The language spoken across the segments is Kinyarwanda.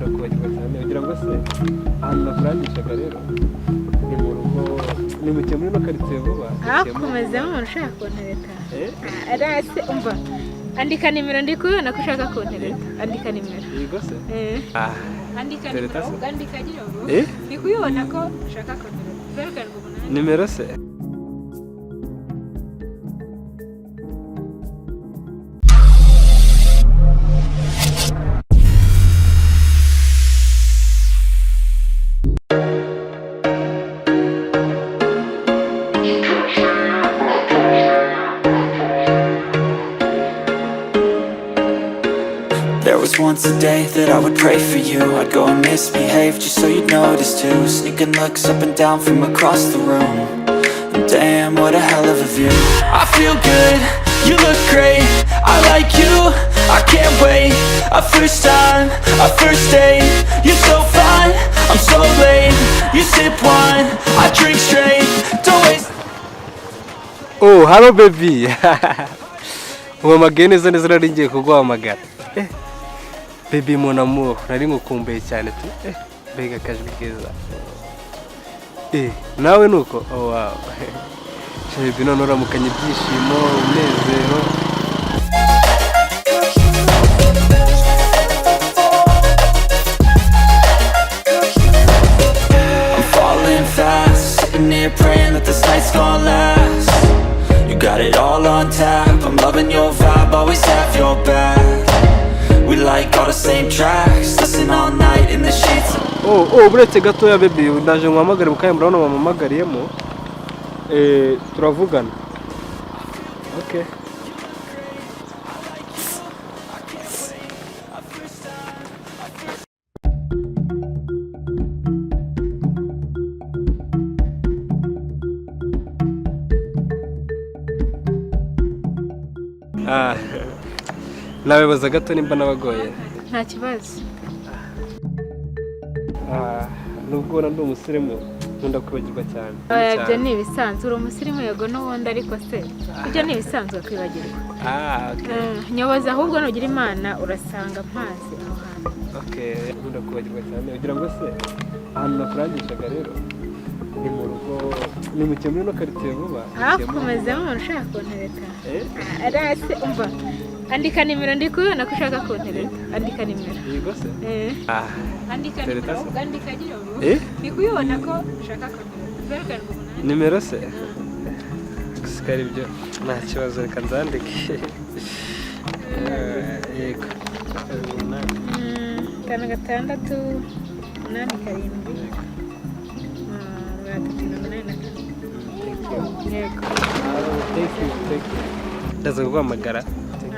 nkunda kubagirwa cyane kugira ngo se ahantu nakurangishaga rero ni mu rugo ni mu muri no karitsiye vuba akomezemo umuntu ushaka kuntereta arase umva andika nimero ndi kubona ko ushaka kuntereta andika nimero yego se andika nimero ugandika gira ngo ndi kuyibona ko ushaka kuntereta nimero se Once a day that I would pray for you. I'd go and misbehave just so you'd notice too. Sneaking looks up and down from across the room. And damn, what a hell of a view. I feel good, you look great. I like you, I can't wait. A first time, a first date. You're so fine, I'm so late. You sip wine, I drink straight. Don't waste. Oh, hello baby. Umamagaye neza neza nari ngiye kuguhamagara. Baby mon amour, nari ngukumbuye cyane tu. Mbega kajwi keza. Nawe nuko? Oh wow. Baby none uramukanye ibyishimo, umunezero. I'm falling fast, sitting here praying that this night's gonna last. You got it all on tap, I'm loving your vibe, always have your back. We like all the same tracks, listen all night in the sheets. Buretse gatoya baby, ndaje nkwamagare mukaye murabona mamamagariyemo. Turavugana. Okay. Nawebaza gato nimba nabagoye. Nta kibazo. Nubwo ndi umusirimu nkunda kwibagirwa cyane. Ibyo ni ibisanzwe, uri umusirimu yego n'ubundi ariko se ibyo ni ibisanzwe kwibagirwa. Okay. Nyoboza ahubwo nugira imana urasanga mpazi aho hantu. Okay, nkunda kwibagirwa cyane kugira ngo se ahantu nakurangishaga rero ni mu rugo ni mu muri no karitsiye vuba. Akomezemo umuntu ushaka kuntereta arase umva andika nimero ndi kubona ko ushaka kuntereta andika nimero yego se andika nimero ugandika gira ngo ndi kuyibona ko ushaka kuntereta nimero se gusikara ibyo nta kibazo reka nzandike yego 6 ndaza guhamagara.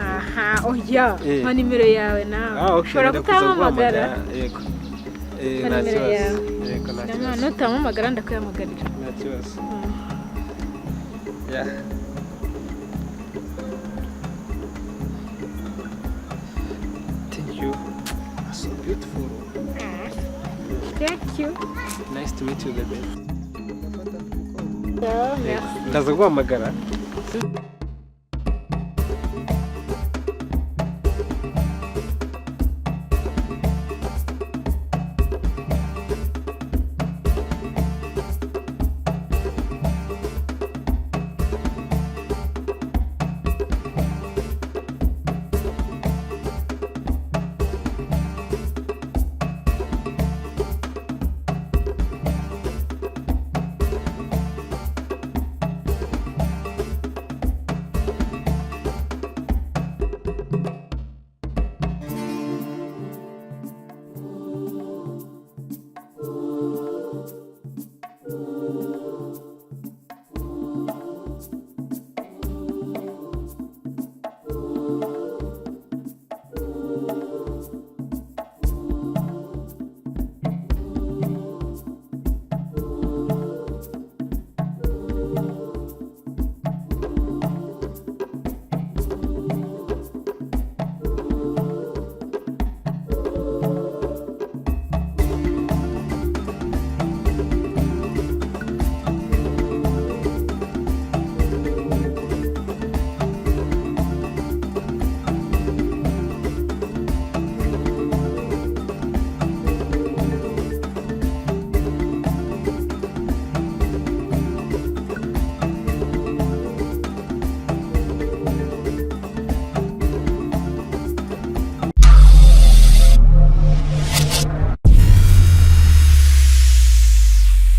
Aha, oya, ma nimero yawe nawe. Ushobora kutampamagara. Yego. Nta kibazo. Yego, nta kibazo. Nutampamagara ndakwihamagarira. Nta kibazo. Yeah. Thank you. So beautiful. Thank you. Nice to meet you, baby. Yeah. Ndaza guhamagara.